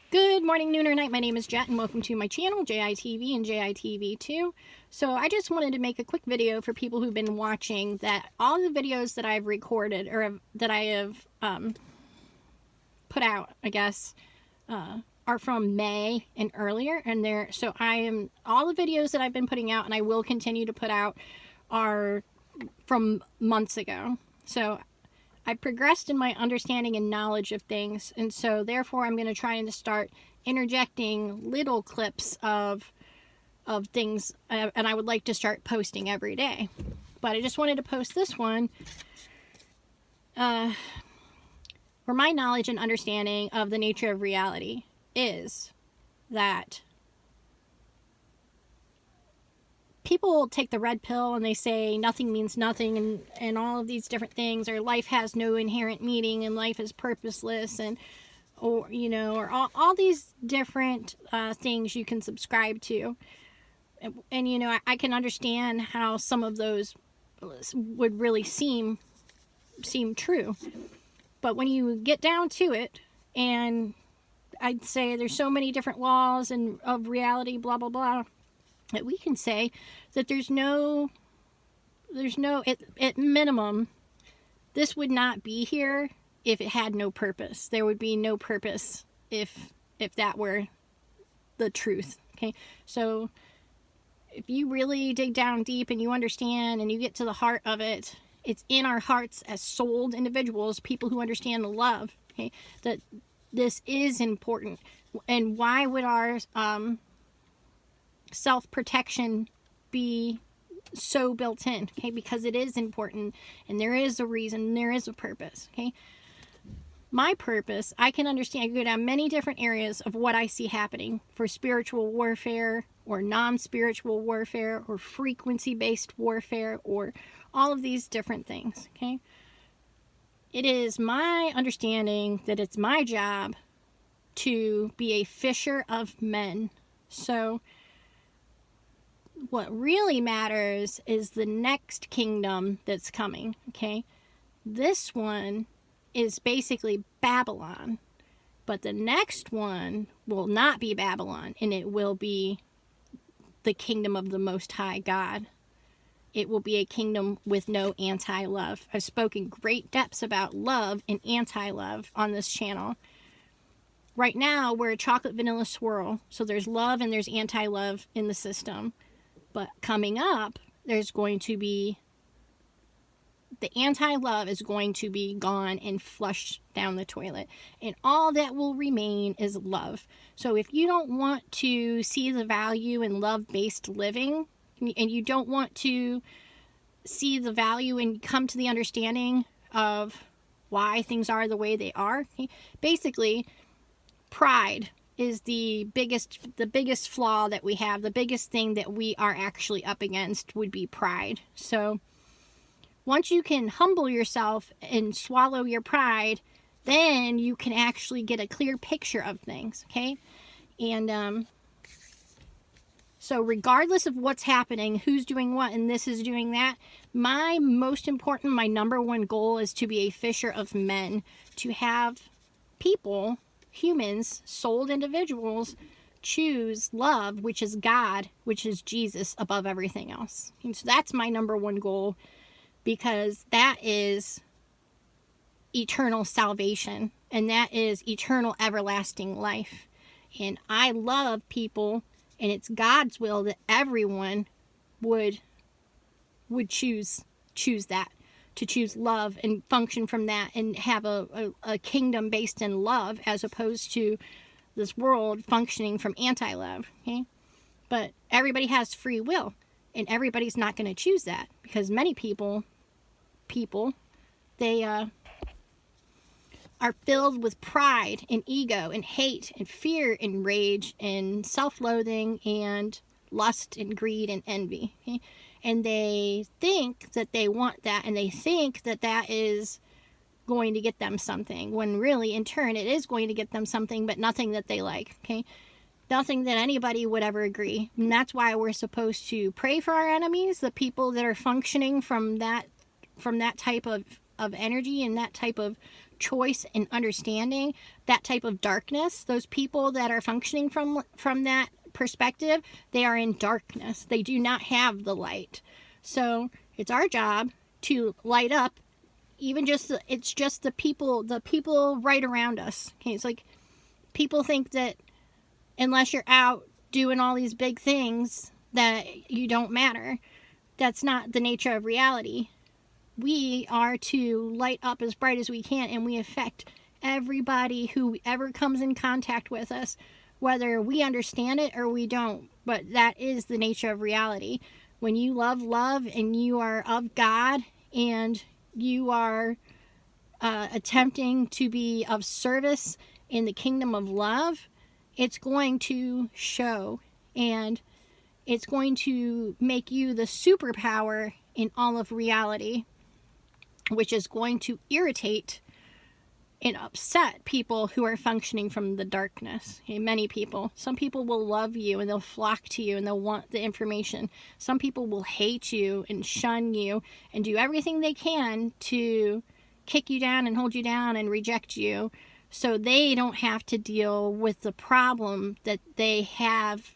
Good morning, noon, or night. My name is Jet, and welcome to my channel, JITV and JITV2. So I just wanted to make a quick video for people who've been watching that all the videos that I've recorded, or that I have put out, I guess, are from May and earlier. And all the videos that I've been putting out, and I will continue to put out, are from months ago. So I progressed in my understanding and knowledge of things, and so therefore I'm going to try and start interjecting little clips of things, and I would like to start posting every day. But I just wanted to post this one where my knowledge and understanding of the nature of reality is that people take the red pill and they say nothing means nothing, and all of these different things, or life has no inherent meaning and life is purposeless, or all these different things you can subscribe to. And I can understand how some of those would really seem true. But when you get down to it, and I'd say there's so many different laws and of reality, blah blah blah, that we can say that there's no at minimum, this would not be here if it had no purpose. There would be no purpose if that were the truth. Okay, so if you really dig down deep and you understand and you get to the heart of it, it's in our hearts as souled individuals, people who understand the love, okay, that this is important. And why would our self-protection be so built in? Okay, because it is important, and there is a reason, there is a purpose. Okay, my purpose, I can understand, I go down many different areas of what I see happening for spiritual warfare, or non-spiritual warfare, or frequency-based warfare, or all of these different things. Okay, it is my understanding that it's my job to be a fisher of men. So what really matters is the next kingdom that's coming. Okay, this one is basically Babylon, but the next one will not be Babylon, and it will be the kingdom of the Most High God. It will be a kingdom with no anti-love. I've spoken great depths about love and anti-love on this channel. Right now, we're a chocolate vanilla swirl, so there's love and there's anti-love in the system. But coming up, there's going to be, the anti-love is going to be gone and flushed down the toilet. And all that will remain is love. So if you don't want to see the value in love-based living, and you don't want to see the value and come to the understanding of why things are the way they are, basically, pride is the biggest flaw that we have. The biggest thing that we are actually up against would be pride. So once you can humble yourself and swallow your pride, then you can actually get a clear picture of things. Okay, and so regardless of what's happening, who's doing what, and this is doing that, my number one goal is to be a fisher of men, to have people, humans, souled individuals, choose love, which is God, which is Jesus, above everything else. And so that's my number one goal, because that is eternal salvation, and that is eternal everlasting life. And I love people, and it's God's will that everyone would choose that, to choose love and function from that, and have a kingdom based in love, as opposed to this world functioning from anti-love. Okay, but everybody has free will, and everybody's not going to choose that, because many people they are filled with pride and ego and hate and fear and rage and self-loathing and lust and greed and envy. Okay? And they think that they want that, and they think that that is going to get them something, when really, in turn, it is going to get them something, but nothing that they like. Okay, nothing that anybody would ever agree. And that's why we're supposed to pray for our enemies, the people that are functioning from that type of energy and that type of choice and understanding that type of darkness, those people that are functioning from that perspective, they are in darkness. They do not have the light. So it's our job to light up, even just it's just the people right around us. Okay, it's like people think that unless you're out doing all these big things that you don't matter. That's not the nature of reality. We are to light up as bright as we can, and we affect everybody who ever comes in contact with us, whether we understand it or we don't. But that is the nature of reality. When you love and you are of God and you are attempting to be of service in the kingdom of love, it's going to show, and it's going to make you the superpower in all of reality, which is going to irritate and upset people who are functioning from the darkness. Okay, many people. Some people will love you and they'll flock to you and they'll want the information. Some people will hate you and shun you and do everything they can to kick you down and hold you down and reject you, so they don't have to deal with the problem that they have.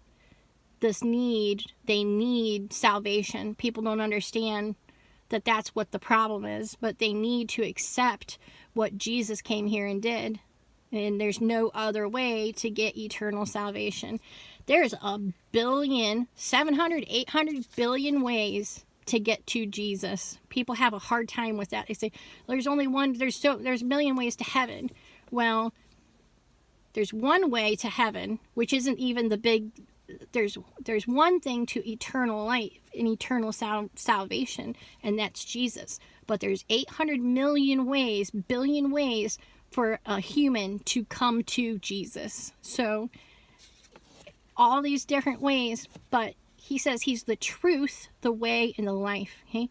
This need, they need salvation. People don't understand that that's what the problem is, but they need to accept what Jesus came here and did. And there's no other way to get eternal salvation. There's 800 billion ways to get to Jesus. People have a hard time with that. They say, there's only one, there's a million ways to heaven. Well, there's one way to heaven, which isn't even the big. There's one thing to eternal life and eternal salvation, and that's Jesus. But there's 800 billion ways for a human to come to Jesus. So all these different ways, but he says he's the truth, the way, and the life. Okay?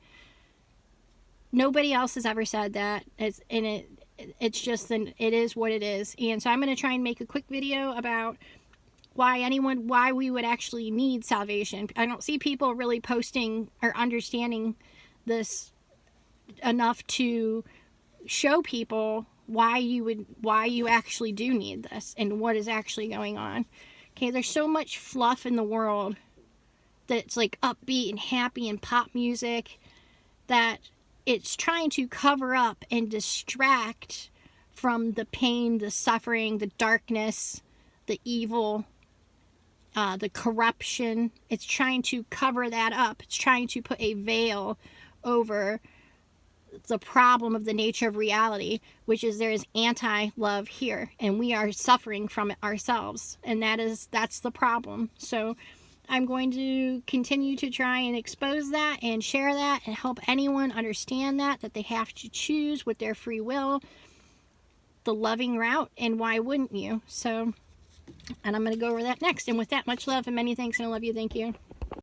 Nobody else has ever said that. It's just it is what it is. And so I'm going to try and make a quick video about why we would actually need salvation. I don't see people really posting or understanding this enough to show people why you actually do need this and what is actually going on. Okay, there's so much fluff in the world that's like upbeat and happy and pop music that it's trying to cover up and distract from the pain, the suffering, the darkness, the evil, the corruption. It's trying to cover that up. It's trying to put a veil over the problem of the nature of reality, which is there is anti-love here, and we are suffering from it ourselves, and that's the problem. So I'm going to continue to try and expose that and share that and help anyone understand that they have to choose with their free will the loving route, and why wouldn't you? So, and I'm going to go over that next. And with that, much love and many thanks, and I love you. Thank you.